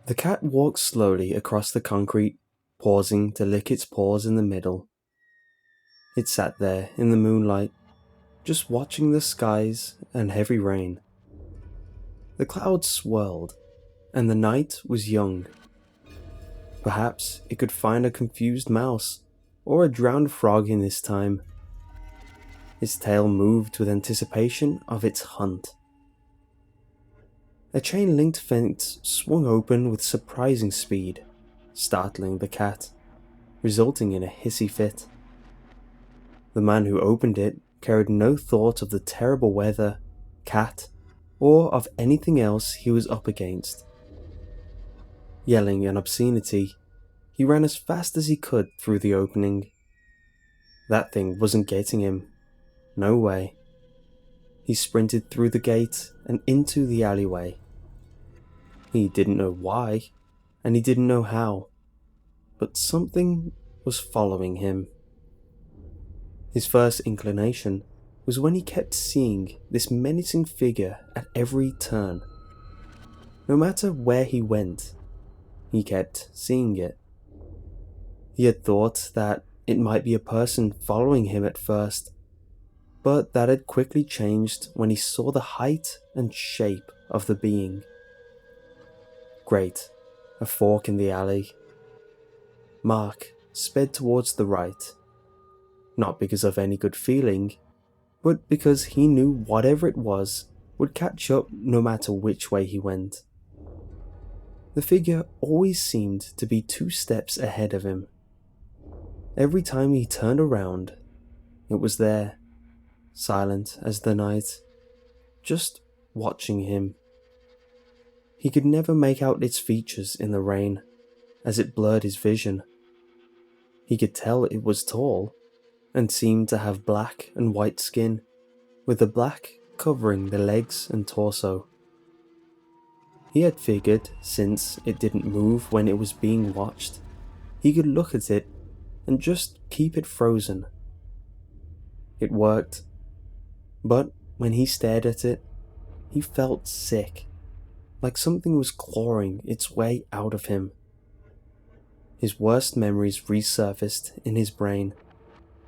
The cat walked slowly across the concrete, pausing to lick its paws in the middle. It sat there in the moonlight, just watching the skies and heavy rain. The clouds swirled, and the night was young. Perhaps it could find a confused mouse, or a drowned frog in this time. Its tail moved with anticipation of its hunt. A chain-linked fence swung open with surprising speed, startling the cat, resulting in a hissy fit. The man who opened it carried no thought of the terrible weather, cat, or of anything else he was up against. Yelling an obscenity, he ran as fast as he could through the opening. That thing wasn't getting him. No way. He sprinted through the gate and into the alleyway. He didn't know why, and he didn't know how, but something was following him. His first inclination was when he kept seeing this menacing figure at every turn. No matter where he went, he kept seeing it. He had thought that it might be a person following him at first, but that had quickly changed when he saw the height and shape of the being. Great, a fork in the alley. Mark sped towards the right, not because of any good feeling, but because he knew whatever it was would catch up no matter which way he went. The figure always seemed to be 2 steps ahead of him. Every time he turned around, it was there, silent as the night, just watching him. He could never make out its features in the rain, as it blurred his vision. He could tell it was tall, and seemed to have black and white skin, with the black covering the legs and torso. He had figured, since it didn't move when it was being watched, he could look at it and just keep it frozen. It worked, but when he stared at it, he felt sick, like something was clawing its way out of him. His worst memories resurfaced in his brain,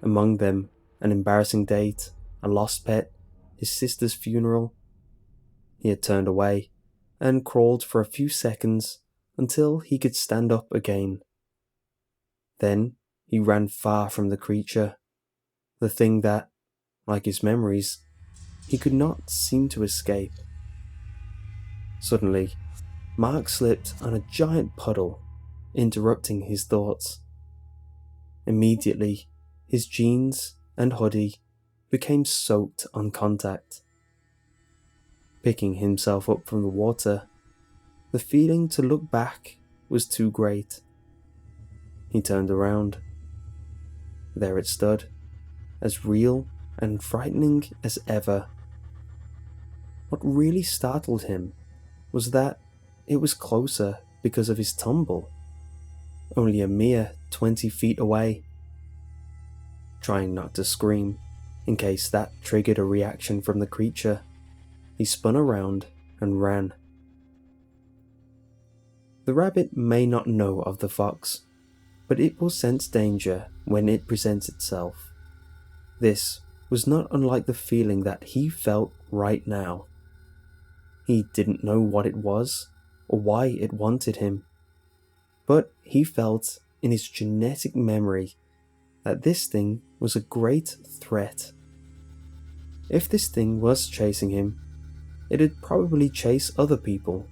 among them an embarrassing date, a lost pet, his sister's funeral. He had turned away and crawled for a few seconds until he could stand up again. Then he ran far from the creature, the thing that, like his memories, he could not seem to escape. Suddenly, Mark slipped on a giant puddle, interrupting his thoughts. Immediately, his jeans and hoodie became soaked on contact. Picking himself up from the water, the feeling to look back was too great. He turned around. There it stood, as real and frightening as ever. What really startled him was that it was closer because of his tumble, only a mere 20 feet away. Trying not to scream, in case that triggered a reaction from the creature, he spun around and ran. The rabbit may not know of the fox, but it will sense danger when it presents itself. This was not unlike the feeling that he felt right now. He didn't know what it was, or why it wanted him, but he felt in his genetic memory that this thing was a great threat. If this thing was chasing him, it'd probably chase other people,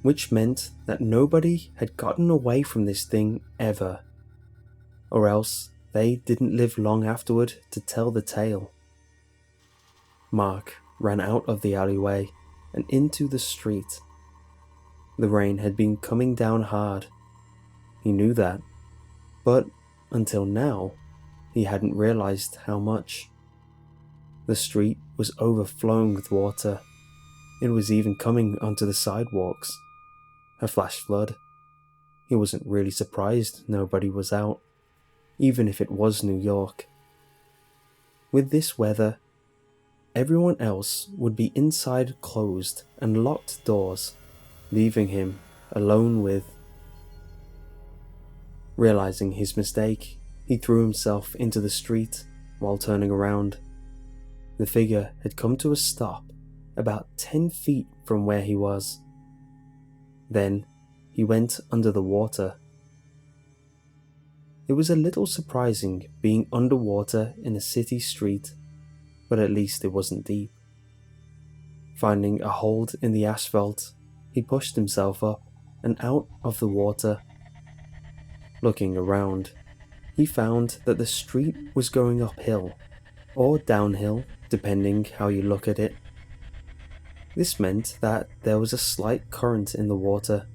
which meant that nobody had gotten away from this thing ever, or else they didn't live long afterward to tell the tale. Mark ran out of the alleyway and into the street. The rain had been coming down hard. He knew that, but until now, he hadn't realized how much. The street was overflowing with water. It was even coming onto the sidewalks. A flash flood. He wasn't really surprised nobody was out, even if it was New York. With this weather, everyone else would be inside closed and locked doors, leaving him alone with. Realizing his mistake, he threw himself into the street while turning around. The figure had come to a stop about 10 feet from where he was. Then he went under the water. It was a little surprising being underwater in a city street, but at least it wasn't deep. Finding a hold in the asphalt, he pushed himself up and out of the water. Looking around, he found that the street was going uphill, or downhill, depending how you look at it. This meant that there was a slight current in the water.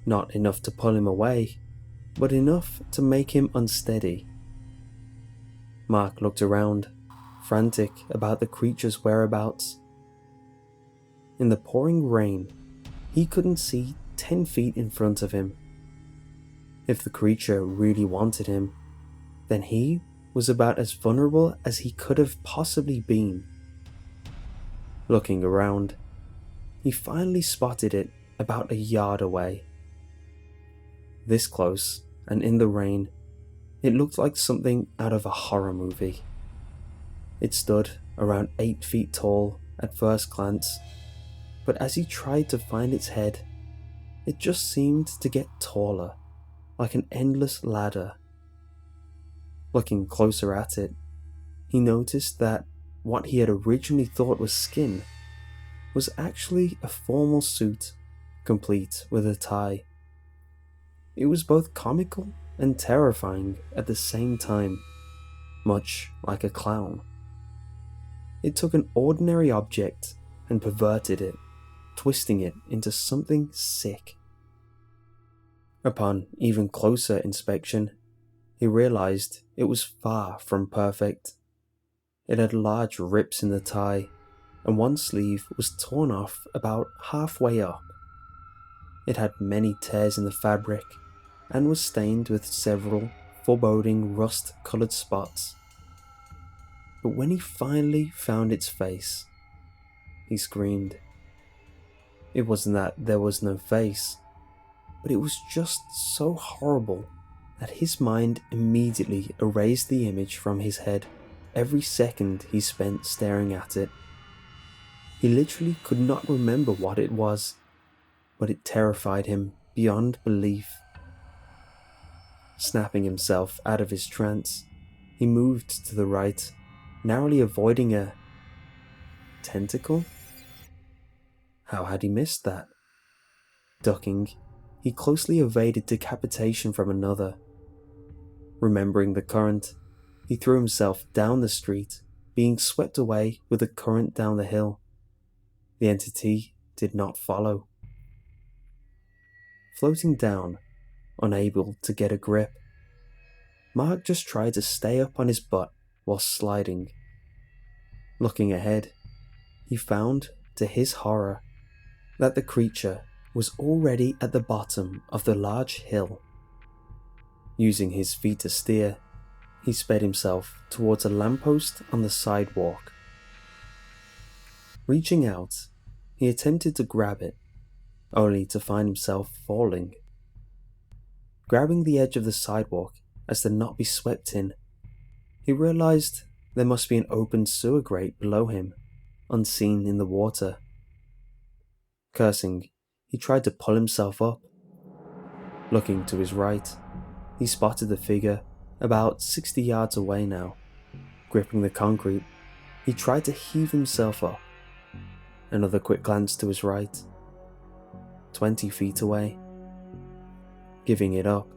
Not enough to pull him away, but enough to make him unsteady. Mark looked around, frantic about the creature's whereabouts. In the pouring rain, he couldn't see 10 feet in front of him. If the creature really wanted him, then he was about as vulnerable as he could have possibly been. Looking around, he finally spotted it about a yard away. This close, and in the rain, it looked like something out of a horror movie. It stood around 8 feet tall at first glance, but as he tried to find its head, it just seemed to get taller, like an endless ladder. Looking closer at it, he noticed that what he had originally thought was skin was actually a formal suit, complete with a tie. It was both comical and terrifying at the same time, much like a clown. It took an ordinary object and perverted it, twisting it into something sick. Upon even closer inspection, he realized it was far from perfect. It had large rips in the tie, and one sleeve was torn off about halfway up. It had many tears in the fabric, and was stained with several foreboding rust-colored spots. But when he finally found its face, he screamed. It wasn't that there was no face, but it was just so horrible that his mind immediately erased the image from his head every second he spent staring at it. He literally could not remember what it was, but it terrified him beyond belief. Snapping himself out of his trance, he moved to the right, narrowly avoiding a tentacle? How had he missed that? Ducking, he closely evaded decapitation from another. Remembering the current, he threw himself down the street, being swept away with the current down the hill. The entity did not follow. Floating down, unable to get a grip, Mark just tried to stay up on his butt while sliding. Looking ahead, he found, to his horror, that the creature was already at the bottom of the large hill. Using his feet to steer, he sped himself towards a lamppost on the sidewalk. Reaching out, he attempted to grab it, only to find himself falling. Grabbing the edge of the sidewalk as to not be swept in, he realized there must be an open sewer grate below him, unseen in the water. Cursing, he tried to pull himself up. Looking to his right, he spotted the figure about 60 yards away now. Gripping the concrete, he tried to heave himself up. Another quick glance to his right. 20 feet away. Giving it up,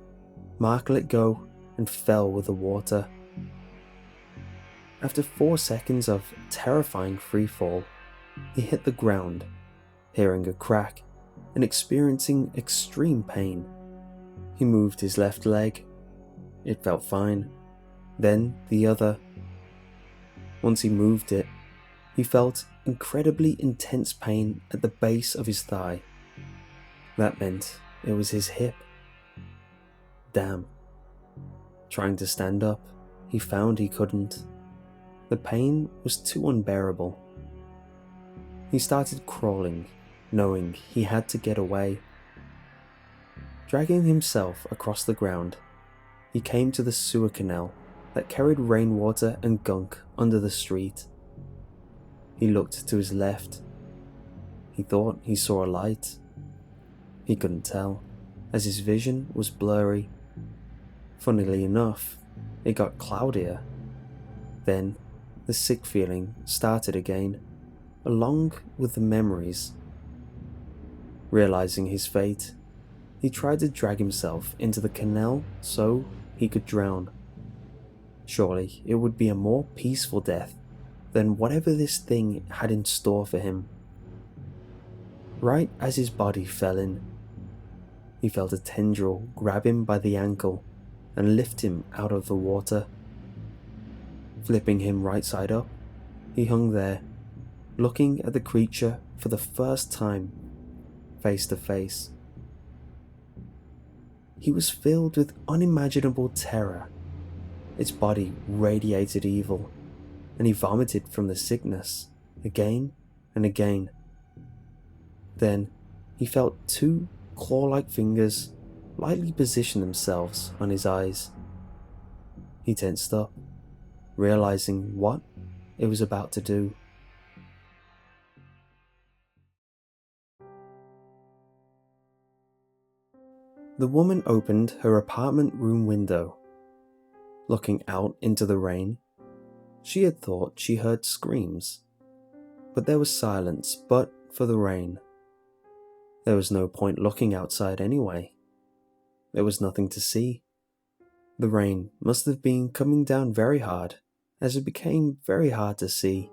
Mark let go and fell with the water. After 4 seconds of terrifying freefall, he hit the ground, hearing a crack and experiencing extreme pain. He moved his left leg. It felt fine. Then the other. Once he moved it, he felt incredibly intense pain at the base of his thigh. That meant it was his hip. Damn. Trying to stand up, he found he couldn't. The pain was too unbearable. He started crawling, knowing he had to get away, Dragging himself across the ground, he came to the sewer canal that carried rainwater and gunk under the street. He looked to his left. He thought he saw a light. He couldn't tell, as his vision was blurry. Funnily enough, it got cloudier. Then, the sick feeling started again, along with the memories. Realizing his fate, he tried to drag himself into the canal so he could drown. Surely it would be a more peaceful death than whatever this thing had in store for him. Right as his body fell in, he felt a tendril grab him by the ankle and lift him out of the water. Flipping him right side up, he hung there, looking at the creature for the first time, face to face. He was filled with unimaginable terror. Its body radiated evil, and he vomited from the sickness again and again. Then he felt two claw-like fingers lightly position themselves on his eyes. He tensed up, realizing what it was about to do. The woman opened her apartment room window. Looking out into the rain, she had thought she heard screams, but there was silence but for the rain. There was no point looking outside anyway. There was nothing to see. The rain must have been coming down very hard, as it became very hard to see.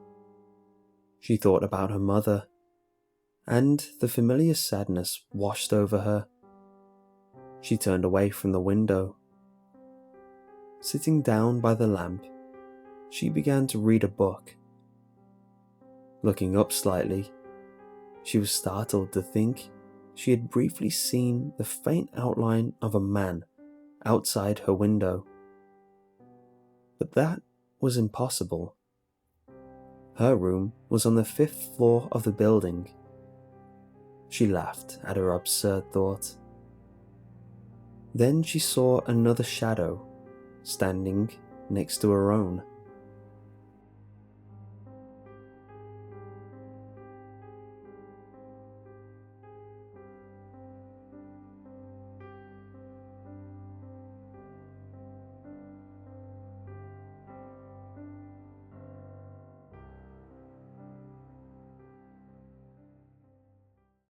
She thought about her mother, and the familiar sadness washed over her. She turned away from the window. Sitting down by the lamp, she began to read a book. Looking up slightly, she was startled to think she had briefly seen the faint outline of a man outside her window. But that was impossible. Her room was on the 5th floor of the building. She laughed at her absurd thought. Then she saw another shadow standing next to her own.